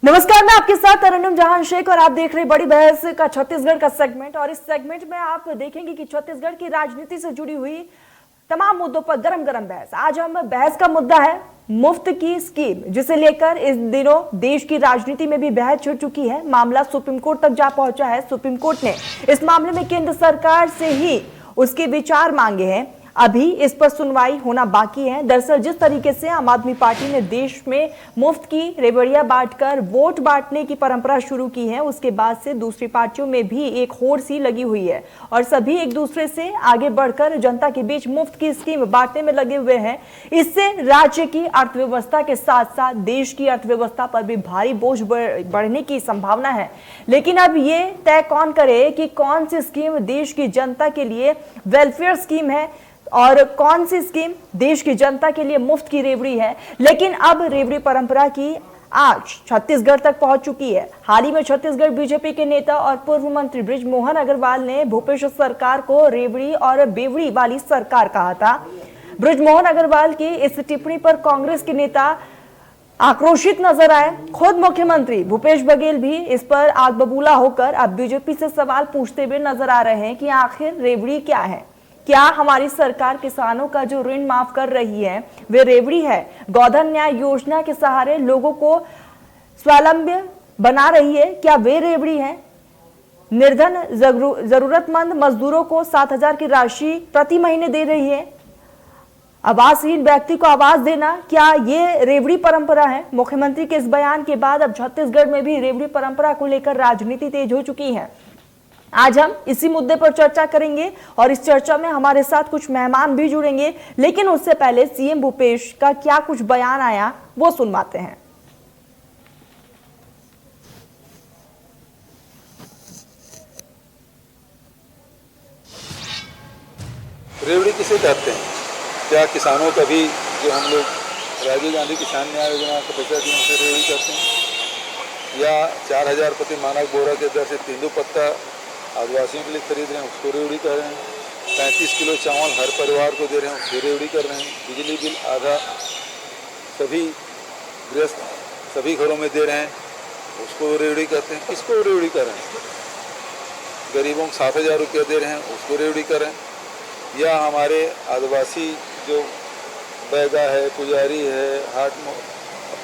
नमस्कार, मैं आपके साथ तरन्नुम जहां शेख और आप देख रहे बड़ी बहस का छत्तीसगढ़ का सेगमेंट। और इस सेगमेंट में आप देखेंगे कि छत्तीसगढ़ की राजनीति से जुड़ी हुई तमाम मुद्दों पर गरम गरम बहस। आज हम बहस का मुद्दा है मुफ्त की स्कीम, जिसे लेकर इस दिनों देश की राजनीति में भी बहस छिड़ चुकी है। मामला सुप्रीम कोर्ट तक जा पहुंचा है। सुप्रीम कोर्ट ने इस मामले में केंद्र सरकार से ही उसके विचार मांगे हैं। अभी इस पर सुनवाई होना बाकी है। दरअसल जिस तरीके से आम आदमी पार्टी ने देश में मुफ्त की रेवड़ियां बांटकर वोट बांटने की परंपरा शुरू की है, उसके बाद से दूसरी पार्टियों में भी एक होड़ सी लगी हुई है और सभी एक दूसरे से आगे बढ़कर जनता के बीच मुफ्त की स्कीम बांटने में लगे हुए हैं। इससे राज्य की अर्थव्यवस्था के साथ साथ देश की अर्थव्यवस्था पर भी भारी बोझ बढ़ने की संभावना है। लेकिन अब ये तय कौन करे कि कौन सी स्कीम देश की जनता के लिए वेलफेयर स्कीम है और कौन सी स्कीम देश की जनता के लिए मुफ्त की रेवड़ी है। लेकिन अब रेवड़ी परंपरा की आज छत्तीसगढ़ तक पहुंच चुकी है। हाल ही में छत्तीसगढ़ बीजेपी के नेता और पूर्व मंत्री बृजमोहन अग्रवाल ने भूपेश सरकार को रेवड़ी और बेवड़ी वाली सरकार कहा था। बृजमोहन अग्रवाल की इस टिप्पणी पर कांग्रेस के नेता आक्रोशित नजर आए। खुद मुख्यमंत्री भूपेश बघेल भी इस पर आग बबूला होकर अब बीजेपी से सवाल पूछते हुए नजर आ रहे हैं कि आखिर रेवड़ी क्या है। क्या हमारी सरकार किसानों का जो ऋण माफ कर रही है वे रेवड़ी है? गोधन न्याय योजना के सहारे लोगों को स्वावलंबी बना रही है, क्या वे रेवड़ी है? निर्धन जरूरतमंद मजदूरों को 7,000 की राशि प्रति महीने दे रही है। आवासहीन व्यक्ति को आवास देना, क्या ये रेवड़ी परंपरा है? मुख्यमंत्री के इस बयान के बाद अब छत्तीसगढ़ में भी रेवड़ी परंपरा को लेकर राजनीति तेज हो चुकी है। आज हम इसी मुद्दे पर चर्चा करेंगे और इस चर्चा में हमारे साथ कुछ मेहमान भी जुड़ेंगे। लेकिन उससे पहले सीएम भूपेश का क्या कुछ बयान आया वो सुनवाते हैं। रेवड़ी किसे कहते हैं? क्या किसानों का भी जो हम लोग राजीव गांधी किसान न्याय योजना का पैसा दिए उसे रेवड़ी कहते हैं? या 4,000 प्रति मानक बोरा के दर से तेंदूपत्ता आदिवासियों के लिए खरीद रहे हैं उसको रेवड़ी कर रहे हैं? 35 किलो चावल हर परिवार को दे रहे हैं उसको रेवड़ी कर रहे हैं? बिजली बिल आधा सभी गृहस्थ सभी घरों में दे रहे हैं उसको रेवड़ी कहते हैं? किसको रेवड़ी कर रहे हैं? गरीबों को 7,000 रुपया दे रहे हैं उसको रेवड़ी कर रहे हैं? या हमारे आदिवासी जो बैगा है, पुजारी है, हाट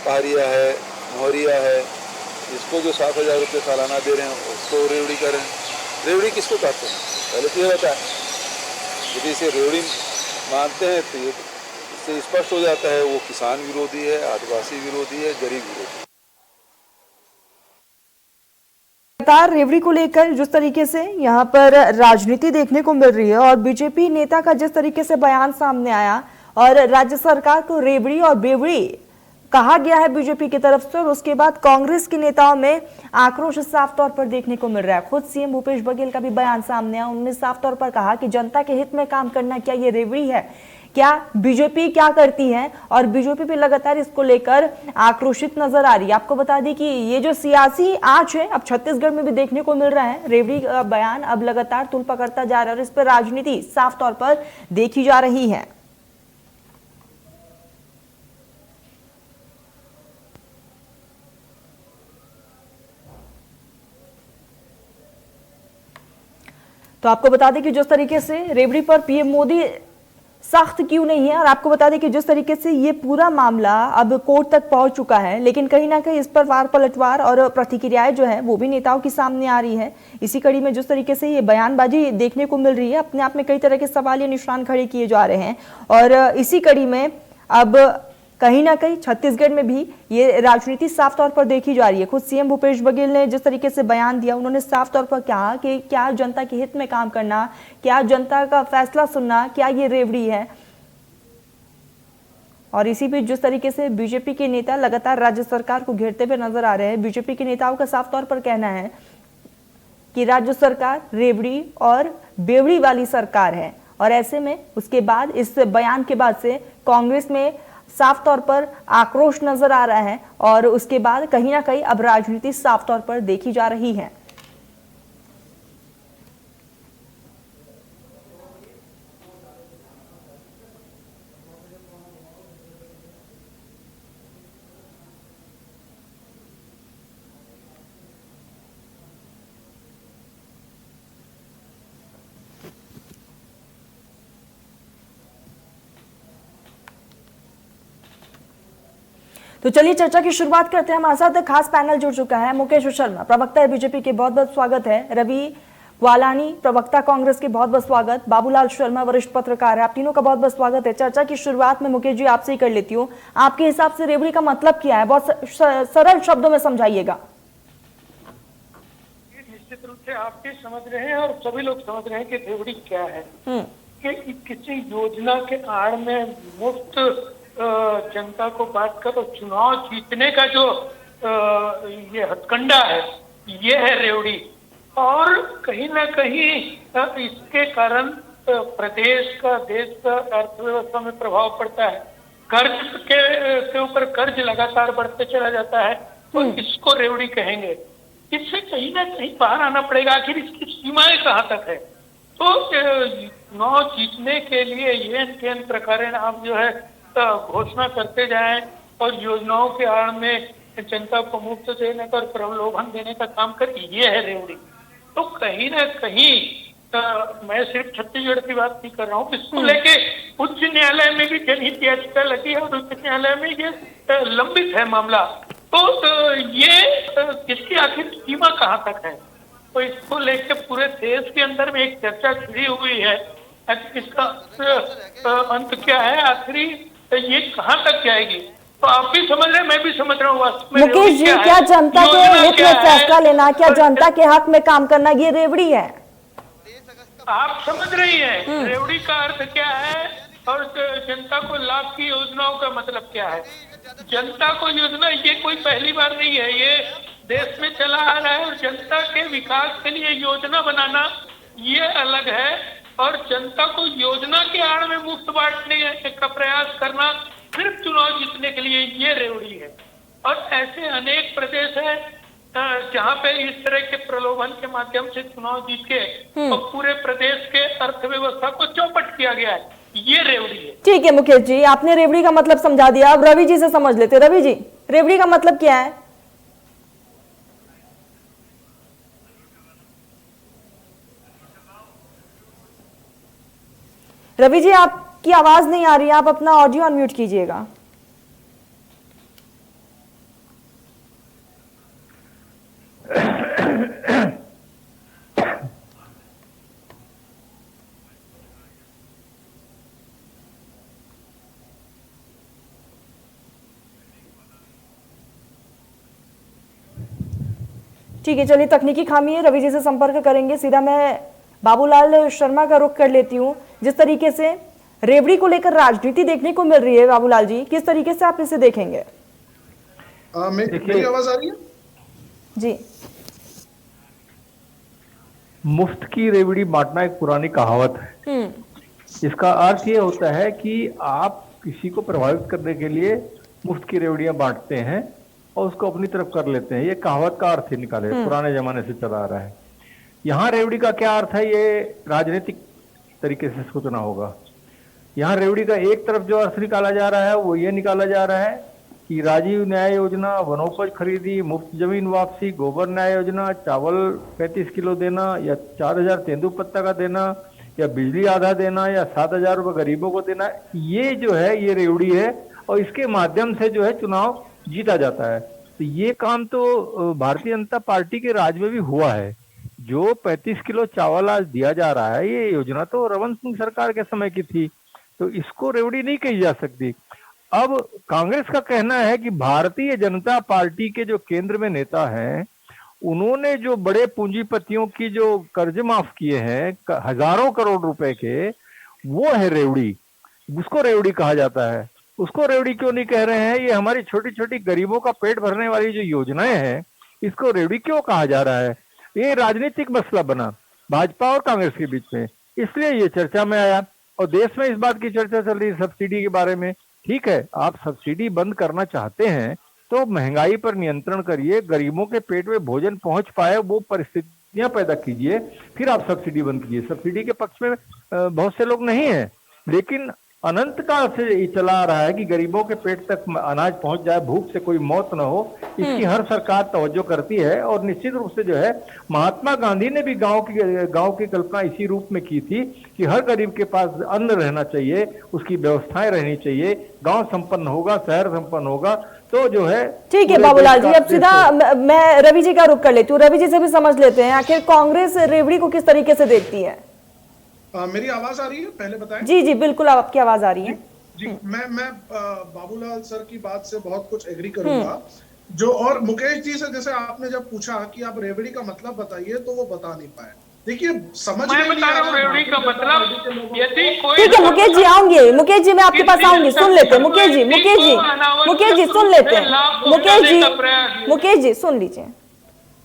पहाड़िया है, मोहरिया है, इसको जो 7,000 रुपये सालाना दे रहे हैं उसको रेवड़ी कर रहे हैं? रेवड़ी किसको कहते हैं पहले तो ये बताएं। यदि इसे रेवड़ी मानते हैं तो ये इससे स्पष्ट हो जाता है वो किसान विरोधी है, आदिवासी विरोधी है, गरीब विरोधी है। लगातार रेवड़ी को लेकर जिस तरीके से यहाँ पर राजनीति देखने को मिल रही है और बीजेपी नेता का जिस तरीके से बयान सामने आया और राज्य सरकार को रेवड़ी और बेवड़ी कहा गया है बीजेपी की तरफ से, और उसके बाद कांग्रेस के नेताओं में आक्रोश साफ तौर पर देखने को मिल रहा है। खुद सीएम भूपेश बघेल का भी बयान सामने आया। उन्होंने साफ तौर पर कहा कि जनता के हित में काम करना क्या ये रेवड़ी है? क्या बीजेपी क्या करती है? और बीजेपी भी लगातार इसको लेकर आक्रोशित नजर आ रही है। आपको बता दें कि ये जो सियासी आंच है अब छत्तीसगढ़ में भी देखने को मिल रहा है। रेवड़ी का बयान अब लगातार तूल पकड़ता जा रहा है और इस पर राजनीति साफ तौर पर देखी जा रही है। तो आपको बता दें कि जिस तरीके से रेवड़ी पर पीएम मोदी सख्त क्यों नहीं है, और आपको बता दें कि जिस तरीके से ये पूरा मामला अब कोर्ट तक पहुंच चुका है, लेकिन कहीं ना कहीं इस पर वार पलटवार और प्रतिक्रियाएं जो है वो भी नेताओं की सामने आ रही है। इसी कड़ी में जिस तरीके से ये बयानबाजी देखने को मिल रही है, अपने आप में कई तरह के सवाल या निशान खड़े किए जा रहे हैं। और इसी कड़ी में अब कहीं ना कहीं छत्तीसगढ़ में भी ये राजनीति साफ तौर पर देखी जा रही है। खुद सीएम भूपेश बघेल ने जिस तरीके से बयान दिया, उन्होंने साफ तौर पर कहा कि क्या जनता के हित में काम करना, क्या जनता का फैसला सुनना, क्या ये रेवड़ी है? और इसी बीच जिस तरीके से बीजेपी के नेता लगातार राज्य सरकार को घेरते हुए नजर आ रहे हैं, बीजेपी के नेताओं का साफ तौर पर कहना है कि राज्य सरकार रेवड़ी और बेवड़ी वाली सरकार है। और ऐसे में उसके बाद इस बयान के बाद से कांग्रेस में साफ तौर पर आक्रोश नजर आ रहा है और उसके बाद कहीं ना कहीं अब राजनीति साफ तौर पर देखी जा रही है। तो चलिए चर्चा की शुरुआत करते हैं। हमारे साथ खास पैनल जुड़ चुका है। मुकेश शर्मा, प्रवक्ता है बीजेपी के, बहुत बहुत स्वागत है। रवि वालानी, प्रवक्ता कांग्रेस के, बहुत बहुत स्वागत। बाबूलाल शर्मा, वरिष्ठ पत्रकार है। आप तीनों का बहुत बहुत स्वागत है। चर्चा की शुरुआत में मुकेश जी आपसे ही कर लेती हूँ। आपके हिसाब से रेवड़ी का मतलब क्या है? बहुत सरल शब्दों में समझाइएगा। निश्चित रूप से आप भी समझ रहे हैं और सभी लोग समझ रहे हैं कि रेवड़ी क्या है। कि किसी योजना के आड़ में मुफ्त जनता को बांटकर और चुनाव जीतने का जो ये हथकंडा है, ये है रेवड़ी। और कहीं ना कहीं इसके कारण प्रदेश का, देश का अर्थव्यवस्था में प्रभाव पड़ता है। कर्ज के ऊपर कर्ज लगातार बढ़ते चला जाता है, तो इसको रेवड़ी कहेंगे। इससे कहीं ना कहीं बाहर आना पड़ेगा, आखिर इसकी सीमाएं कहाँ तक है। तो चुनाव जीतने के लिए ये प्रकार आप जो है घोषणा करते जाएं और योजनाओं के आड़ में जनता को मुफ्त देने का और प्रलोभन देने का काम कर, ये है रेवड़ी। तो कहीं ना कहीं मैं सिर्फ छत्तीसगढ़ की बात नहीं कर रहा हूँ, इसको लेके उच्च न्यायालय में भी जनहित याचिका लगी है और उच्च न्यायालय में ये लंबित है मामला। तो ये इसकी आखिर सीमा कहाँ तक है, तो इसको लेके पूरे देश के अंदर में एक चर्चा छिड़ी हुई है। इसका अंत क्या है, आखिरी ये कहाँ तक जाएगी। तो आप भी समझ रहे हैं, मैं भी समझ रहा हूँ। मुकेश जी, क्या जनता के हित में फैसला लेना, क्या जनता के हक में काम करना, ये रेवड़ी है? आप समझ रही हैं रेवड़ी का अर्थ क्या है और जनता को लाभ की योजनाओं का मतलब क्या है। जनता को योजना ये कोई पहली बार नहीं है, ये देश में चला आ रहा है। और जनता के विकास के लिए योजना बनाना ये अलग है, और जनता को योजना के आड़ में मुफ्त बांटने का प्रयास करना सिर्फ चुनाव जीतने के लिए, ये रेवड़ी है। और ऐसे अनेक प्रदेश है जहाँ पे इस तरह के प्रलोभन के माध्यम से चुनाव जीत के और पूरे प्रदेश के अर्थव्यवस्था को चौपट किया गया है, ये रेवड़ी है। ठीक है मुकेश जी, आपने रेवड़ी का मतलब समझा दिया। अब रवि जी से समझ लेते। रवि जी, रेवड़ी का मतलब क्या है? रवि जी, आपकी आवाज नहीं आ रही है, आप अपना ऑडियो अनम्यूट कीजिएगा। ठीक है, चलिए, तकनीकी खामी है। रवि जी से संपर्क करेंगे। सीधा मैं बाबूलाल शर्मा का रुख कर लेती हूँ। जिस तरीके से रेवड़ी को लेकर राजनीति देखने को मिल रही है, बाबूलाल जी, किस तरीके से आप इसे देखेंगे? मेरी आवाज आ रही है? जी। मुफ्त की रेवड़ी बांटना एक पुरानी कहावत है। इसका अर्थ ये होता है कि आप किसी को प्रभावित करने के लिए मुफ्त की रेवड़ियां बांटते हैं और उसको अपनी तरफ कर लेते हैं। ये कहावत का अर्थ ही निकाले, पुराने जमाने से चला आ रहा है। यहाँ रेवड़ी का क्या अर्थ है, ये राजनीतिक तरीके से सोचना होगा। यहाँ रेवड़ी का एक तरफ जो अर्थ निकाला जा रहा है वो ये निकाला जा रहा है कि राजीव न्याय योजना, वनोपज खरीदी, मुफ्त जमीन वापसी, गोबर न्याय योजना, चावल 35 किलो देना या 4000 तेंदुपत्ता का देना या बिजली आधा देना या 7000 रुपये गरीबों को देना, ये जो है ये रेवड़ी है। और इसके माध्यम से जो है चुनाव जीता जाता है। तो ये काम तो भारतीय जनता पार्टी के राज में भी हुआ है। जो 35 किलो चावल आज दिया जा रहा है, ये योजना तो रमन सिंह सरकार के समय की थी, तो इसको रेवड़ी नहीं कही जा सकती। अब कांग्रेस का कहना है कि भारतीय जनता पार्टी के जो केंद्र में नेता हैं, उन्होंने जो बड़े पूंजीपतियों की जो कर्ज माफ किए हैं हजारों करोड़ रुपए के, वो है रेवड़ी। उसको रेवड़ी कहा जाता है। उसको रेवड़ी क्यों नहीं कह रहे हैं? ये हमारी छोटी छोटी गरीबों का पेट भरने वाली जो योजनाएं हैं, इसको रेवड़ी क्यों कहा जा रहा है? ये राजनीतिक मसला बना भाजपा और कांग्रेस के बीच में, इसलिए ये चर्चा में आया। और देश में इस बात की चर्चा चल रही है सब्सिडी के बारे में। ठीक है, आप सब्सिडी बंद करना चाहते हैं तो महंगाई पर नियंत्रण करिए, गरीबों के पेट में भोजन पहुंच पाए वो परिस्थितियां पैदा कीजिए, फिर आप सब्सिडी बंद कीजिए। सब्सिडी के पक्ष में बहुत से लोग नहीं है, लेकिन अनंत काल से ये चला आ रहा है कि गरीबों के पेट तक अनाज पहुंच जाए, भूख से कोई मौत न हो, इसकी हर सरकार तवज्जो करती है। और निश्चित रूप से जो है महात्मा गांधी ने भी गांव की कल्पना इसी रूप में की थी कि हर गरीब के पास अन्न रहना चाहिए, उसकी व्यवस्थाएं रहनी चाहिए, गांव संपन्न होगा, शहर संपन्न होगा, तो जो है। ठीक है बाबूलाल जी, अब सीधा मैं रवि जी का रुख कर लेती हूँ, रवि जी से भी समझ लेते हैं आखिर कांग्रेस रेवड़ी को किस तरीके से देखती है। मेरी आवाज आ रही है, पहले बताएं। जी जी बिल्कुल, आपकी आवाज आ रही है। जी मैं बाबूलाल सर की बात से बहुत कुछ एग्री करूंगा। जो और मुकेश जी से जैसे आपने जब पूछा कि आप रेवड़ी का मतलब बताइए, तो वो बता नहीं पाए। देखिए समझ मैं बता रहा हूँ रेवड़ी का मतलब, यदि कोई ठीक है मुकेश जी आऊंगी, मुकेश जी मैं आपके पास आऊंगी, सुन लेते हैं मुकेश जी, मुकेश जी सुन लेते हैं, मुकेश जी सुन लीजिए।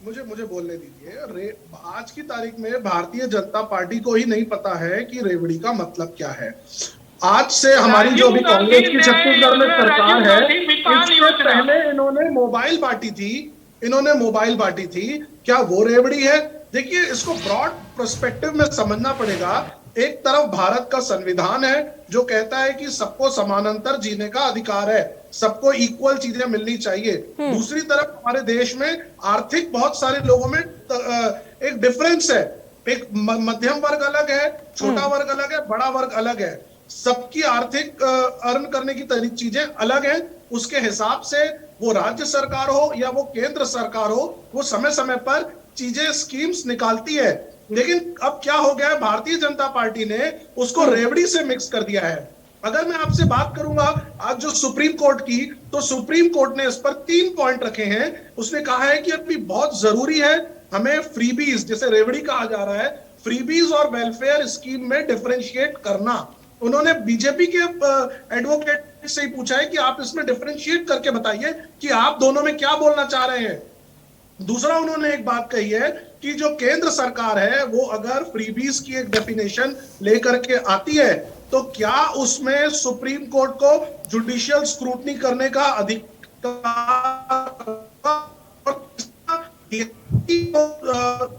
मुझे बोलने दीजिए। आज की तारीख में भारतीय जनता पार्टी को ही नहीं पता है कि रेवड़ी का मतलब क्या है। आज से हमारी जो भी कांग्रेस की छत्तीसगढ़ में सरकार है, इससे पहले इन्होंने मोबाइल बांटी थी, क्या वो रेवड़ी है? देखिए इसको ब्रॉड पर्सपेक्टिव में समझना पड़ेगा। एक तरफ भारत का संविधान है जो कहता है कि सबको समानांतर जीने का अधिकार है, सबको इक्वल चीजें मिलनी चाहिए। दूसरी तरफ हमारे देश में आर्थिक बहुत सारे लोगों में एक डिफरेंस है। एक मध्यम वर्ग अलग है, छोटा वर्ग अलग है, बड़ा वर्ग अलग है। सबकी आर्थिक अर्न करने की चीजें अलग हैं। उसके हिसाब से वो राज्य सरकार हो या वो केंद्र सरकार हो, वो समय समय पर चीजें स्कीम्स निकालती है। लेकिन अब क्या हो गया है, भारतीय जनता पार्टी ने उसको रेवड़ी से मिक्स कर दिया है। अगर मैं आपसे बात करूंगा आज जो सुप्रीम कोर्ट की, तो सुप्रीम कोर्ट ने इस पर 3 पॉइंट रखे हैं। उसने कहा है कि अभी बहुत जरूरी है हमें फ्रीबीज, जैसे रेवड़ी कहा जा रहा है, फ्रीबीज और वेलफेयर स्कीम में डिफरेंशिएट करना। उन्होंने बीजेपी के एडवोकेट से ही पूछा है कि आप इसमें डिफरेंशिएट करके बताइए कि आप दोनों में क्या बोलना चाह रहे हैं। दूसरा उन्होंने एक बात कही है कि जो केंद्र सरकार है वो अगर फ्रीबीज की एक डेफिनेशन लेकर के आती है, तो क्या उसमें सुप्रीम कोर्ट को जुडिशियल स्क्रूटनी करने का अधिकार,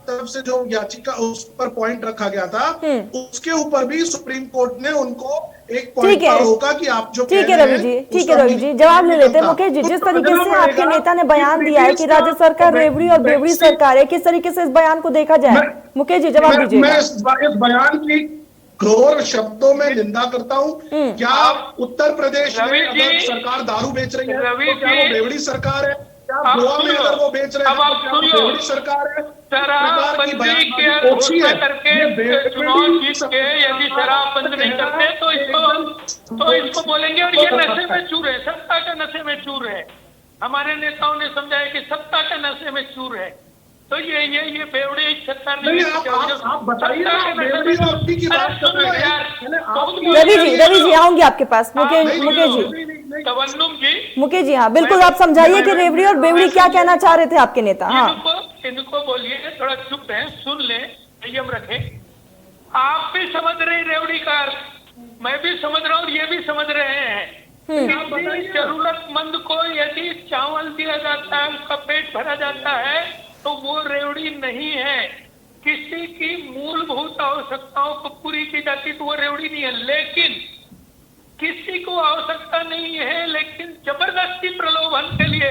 तरफ से जो याचिका उस पर पॉइंट रखा गया था, उसके ऊपर भी सुप्रीम कोर्ट ने उनको एक पॉइंट पर रोका कि आप जो ठीक है रवि जी, ठीक है रवि जी, जवाब ले लेते हैं। मुकेश जी, जिस तरीके से आपके नेता ने बयान दिया है कि राज्य सरकार रेवड़ी और बेवड़ी सरकार है, किस तरीके से इस बयान को देखा जाए? मुकेश जी जवाब दीजिए। मैं इस बयान की घोर शब्दों में निंदा करता हूँ। क्या उत्तर प्रदेश में अगर सरकार दारू बेच रही है तो क्या वो रेवड़ी सरकार है? क्या गोवा में अगर वो बेच रहे हैं तो क्या वो रेवड़ी सरकार है? शराबबंदी के घोषणा करके चुनाव जीत के यदि शराब बंद नहीं करते तो इसको बोलेंगे और ये नशे में चूर है, सत्ता का नशे में चूर है। हमारे नेताओं ने समझाया कि सत्ता का नशे में चूर है। तो ये बेवड़ी सरकार नहीं, आप बताइए ना, बेवड़ी और की बात कर रहे हैं। रवि जी आऊंगी आपके पास। मुकेश जी हाँ बिल्कुल, आप समझाइए कि रेवड़ी और बेवड़ी क्या कहना चाह रहे थे आपके नेता। हाँ इनको बोलिए थोड़ा चुप है, सुन ले, संयम रखें। आप भी समझ रहे रेवड़ी का, मैं भी समझ रहा हूँ, ये भी समझ रहे हैं। जरूरतमंद को यदि चावल दिया जाता है, उसका पेट भरा जाता है, तो वो रेवड़ी नहीं है। किसी की मूलभूत आवश्यकताओं को पूरी की जाती तो वो रेवड़ी नहीं है। लेकिन किसी को आवश्यकता नहीं है, लेकिन जबरदस्ती प्रलोभन के लिए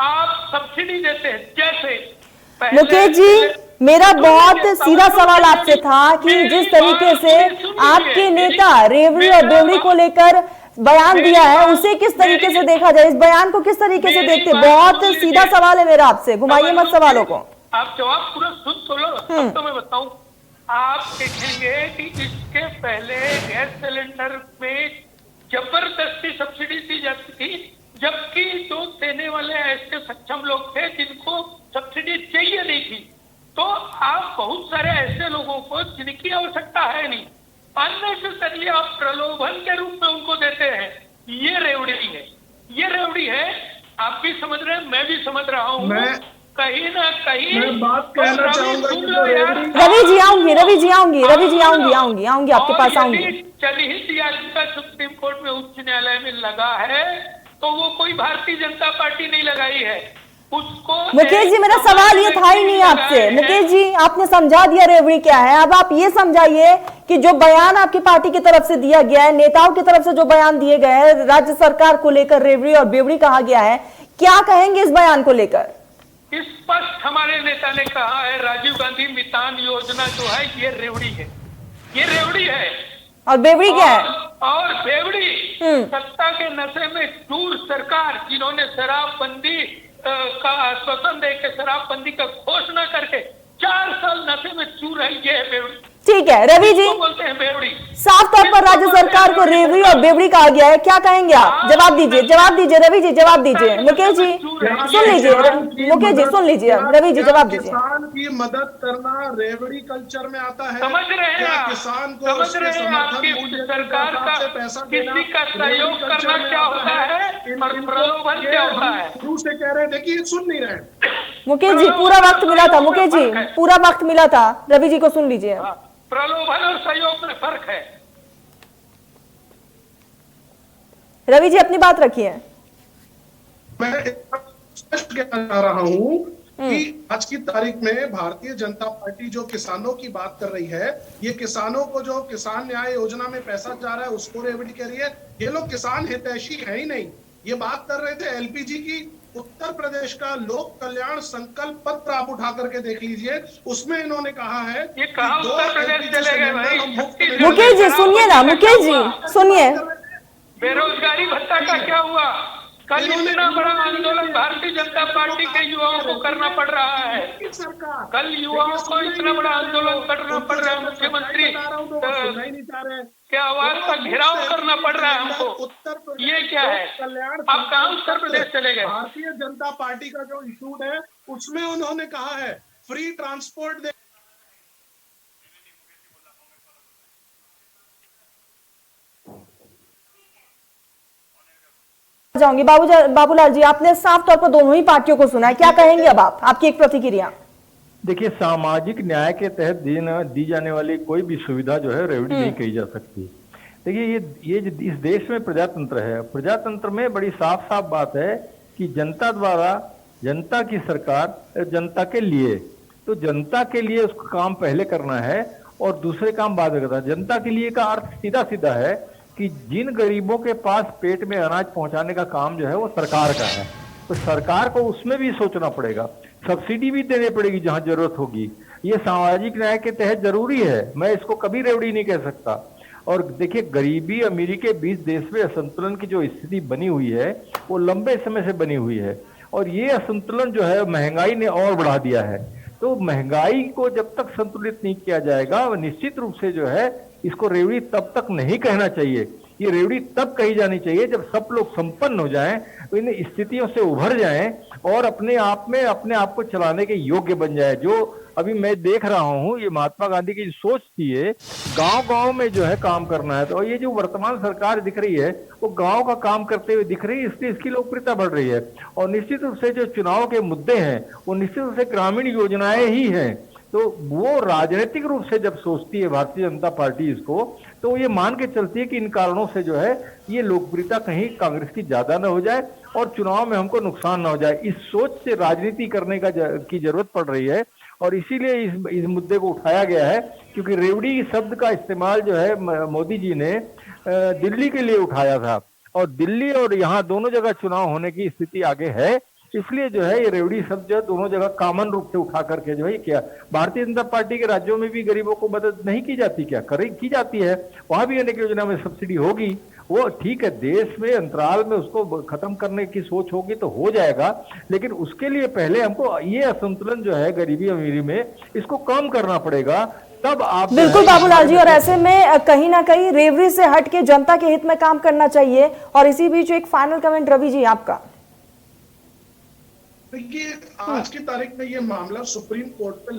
आप सब्सिडी देते हैं। जैसे मुकेश जी, मेरा बहुत सीधा सवाल आपसे था कि जिस तरीके से आपके नेता रेवड़ी और बेवड़ी को लेकर बयान दिया है, उसे किस तरीके से देखा जाए? इस बयान को किस तरीके से देखते? बहुत सीधा सवाल है मेरा आपसे, घुमाइए मत सवालों को। आप जवाब पूरा सुन तो लो, अब तो मैं बताऊं। आप देखेंगे कि इसके पहले गैस सिलेंडर में जबरदस्ती सब्सिडी दी जाती थी, जबकि जो देने वाले ऐसे सक्षम लोग थे जिनको सब्सिडी चाहिए नहीं थी। तो आप बहुत सारे ऐसे लोगों को जिनकी आवश्यकता है नहीं, अननेसेसरली आप प्रलोभन के रूप में उनको देते हैं। ये रेवड़ी है, ये रेवड़ी है। आप भी समझ रहे हैं, मैं भी समझ रहा हूँ। कहीं ना कहीं मैं बात कहना चाहूंगा कि रवि जी आऊंगी आपके पास आऊंगी। जनहित याचिका सुप्रीम कोर्ट में, उच्च न्यायालय में लगा है, तो वो कोई भारतीय जनता पार्टी नहीं लगाई है उसको। मुकेश जी, मेरा सवाल ये था ही नहीं आपसे। मुकेश जी, आपने समझा दिया रेवड़ी क्या है। अब आप ये समझाइए कि जो बयान आपकी पार्टी की तरफ से दिया गया है, नेताओं की तरफ से जो बयान दिए गए हैं राज्य सरकार को लेकर, रेवड़ी और बेवड़ी कहा गया है, क्या कहेंगे इस बयान को लेकर? स्पष्ट हमारे नेता ने कहा है, राजीव गांधी मितान योजना जो है ये रेवड़ी है, ये रेवड़ी है। और बेवड़ी क्या है? और बेवड़ी सत्ता के नशे में चूर सरकार, जिन्होंने शराबबंदी का आश्वासन देकर शराबबंदी का घोषणा करके 4 साल नशे में चूर है, ये है बेवड़ी। ठीक है रवि जी, बोलते हैं बेवड़ी। साफ तौर पर राज्य सरकार को रेवड़ी और बेवड़ी कहा गया है, क्या कहेंगे आप? जवाब दीजिए, जवाब दीजिए रवि जी, जवाब दीजिए। मुकेश जी सुन लीजिए, मुकेश जी सुन लीजिए, रवि जी जवाब दीजिए। किसान की मदद करना रेवड़ी कल्चर में आता है? समझ रहे हैं क्या आप? किसान को समझ उसके रहे हैं आपकी समर्थन मूल्य के सरकार हिसाब का से पैसा देना किसी का सहयोग रेवड़ी करना कल्चर में क्या आता होता है और प्रलोभन ये क्या होता हम है? शुरू से कह रहे हैं, देखिए सुन नहीं रहे। मुकेश जी पूरा वक्त मिला था, मुकेश जी पूरा वक्त मिला था, रवि जी को सुन लीजिए। प्रलोभन और सहयोग में फर्क है। रवि जी अपनी बात रखिए। मैं स्पष्ट कहना चाह रहा हूं कि आज की तारीख में भारतीय जनता पार्टी जो किसानों की बात कर रही है, ये किसानों को जो किसान न्याय योजना में पैसा जा रहा है उसको रेवड़ी कह रही है। ये लोग किसान हितैषी है ही नहीं। ये बात कर रहे थे एलपीजी की। उत्तर प्रदेश का लोक कल्याण संकल्प पत्र आप उठा करके देख लीजिए, उसमें इन्होंने कहा है ये कहा कि 2 उत्तर प्रदेश LPG चले गए भाई। सिलेंडर हम मुफ्त में मुकेश जी सुनिए ना, मुकेश जी सुनिए। बेरोजगारी भत्ता का क्या हुआ? कल इतना बड़ा आंदोलन भारतीय जनता पार्टी के युवाओं को करना पड़ रहा है। सरकार कल युवाओं को इतना बड़ा आंदोलन करना पड़ रहा है, मुख्यमंत्री के आवाज का घेराव करना पड़ रहा है हमको। ये क्या है? आप कहाँ उत्तर प्रदेश चले गए? भारतीय जनता पार्टी का जो इशू है उसमें उन्होंने कहा है फ्री ट्रांसपोर्ट दे। जाऊंगी बाबूलाल जी, आपने साफ तौर पर दोनों ही पार्टियों को सुना है, क्या कहेंगे अब आप? आपकी एक प्रतिक्रिया। देखिए, सामाजिक न्याय के तहत दी जाने वाली कोई भी सुविधा जो है रेवड़ी नहीं कही जा सकती। देखिए, ये इस देश में प्रजातंत्र है। प्रजातंत्र में बड़ी साफ साफ बात है कि जनता द्वारा, जनता की सरकार जनता के लिए, तो जनता के लिए उसका काम पहले करना है और दूसरे काम बाद में करना है। जनता के लिए का अर्थ सीधा सीधा है कि जिन गरीबों के पास पेट में अनाज पहुंचाने का काम जो है वो सरकार का है, तो सरकार को उसमें भी सोचना पड़ेगा, सब्सिडी भी देनी पड़ेगी जहां जरूरत होगी। ये सामाजिक न्याय के तहत जरूरी है, मैं इसको कभी रेवड़ी नहीं कह सकता। और देखिए, गरीबी अमीरी के बीच देश में असंतुलन की जो स्थिति बनी हुई है वो लंबे समय से बनी हुई है, और ये असंतुलन जो है महंगाई ने और बढ़ा दिया है। तो महंगाई को जब तक संतुलित नहीं किया जाएगा, निश्चित रूप से जो है इसको रेवड़ी तब तक नहीं कहना चाहिए। ये रेवड़ी तब कही जानी चाहिए जब सब लोग संपन्न हो जाएं, इन स्थितियों से उभर जाएं और अपने आप में अपने आप को चलाने के योग्य बन जाए। जो अभी मैं देख रहा हूं, ये महात्मा गांधी की जो सोच थी, ये गांव-गांव में जो है काम करना है, तो ये जो वर्तमान सरकार दिख रही है वो गांव का काम करते हुए दिख रही है, इसलिए इसकी लोकप्रियता बढ़ रही है। और निश्चित रूप से जो चुनाव के मुद्दे हैं वो निश्चित रूप से ग्रामीण योजनाएं ही हैं। तो वो राजनीतिक रूप से जब सोचती है भारतीय जनता पार्टी इसको, तो ये मान के चलती है कि इन कारणों से जो है ये लोकप्रियता कहीं कांग्रेस की ज्यादा न हो जाए और चुनाव में हमको नुकसान न हो जाए। इस सोच से राजनीति करने की जरूरत पड़ रही है और इसीलिए इस मुद्दे को उठाया गया है, क्योंकि रेवड़ी शब्द का इस्तेमाल जो है मोदी जी ने दिल्ली के लिए उठाया था, और दिल्ली और यहाँ दोनों जगह चुनाव होने की स्थिति आगे है, इसलिए जो है ये रेवड़ी शब्द जो है दोनों जगह कॉमन रूप से उठा करके जो है किया। भारतीय जनता पार्टी के राज्यों में भी गरीबों को मदद नहीं की जाती क्या? की जाती है, वहां भी अनेक योजना में सब्सिडी होगी, वो ठीक है। देश में अंतराल में उसको खत्म करने की सोच होगी तो हो जाएगा, लेकिन उसके लिए पहले हमको ये असंतुलन जो है गरीबी अमीरी में, इसको कम करना पड़ेगा, तब आप। बिल्कुल बाबूलाल जी, और ऐसे में कहीं ना कहीं रेवड़ी से हट के जनता के हित में काम करना चाहिए। और इसी बीच एक फाइनल कमेंट रवि जी आपका। देखिए, आज की तारीख में ये मामला सुप्रीम कोर्ट पे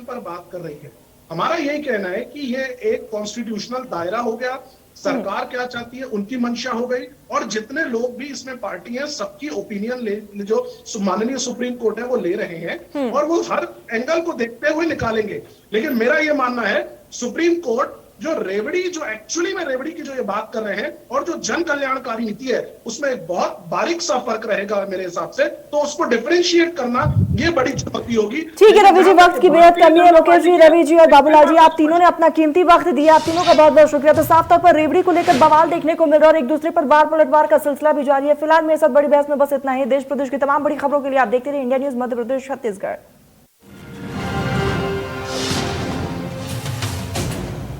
पर बात कर रही है। हमारा यही कहना है कि ये एक कॉन्स्टिट्यूशनल दायरा हो गया, सरकार क्या चाहती है उनकी मंशा हो गई, और जितने लोग भी इसमें पार्टी हैं सबकी ओपिनियन जो माननीय सुप्रीम कोर्ट है वो ले रहे हैं और वो हर एंगल को देखते हुए निकालेंगे। लेकिन मेरा ये मानना है सुप्रीम कोर्ट जो रेवड़ी, जो एक्चुअली में रेवड़ी की जो ये बात कर रहे हैं और जो जन कल्याणकारी नीति है उसमें एक बहुत बारीक सा फर्क रहेगा मेरे हिसाब से, तो उसको डिफरेंशिएट करना ये बड़ी चुनौती होगी। ठीक है रवि जी, वक्त की बेहद कमी है। लोकेश जी, रवि जी और बाबूलाल जी, आप तीनों ने अपना कीमती वक्त दिया, आप तीनों का बहुत बहुत शुक्रिया। तो साफ तौर पर रेवड़ी को लेकर बवाल देखने को मिल रहा है और एक दूसरे पर वार पलटवार का सिलसिला भी जारी है। फिलहाल मेरे साथ बड़ी बहस में बस इतना ही। देश प्रदेश की तमाम बड़ी खबरों के लिए आप देखते रहिए इंडिया न्यूज मध्य प्रदेश छत्तीसगढ़।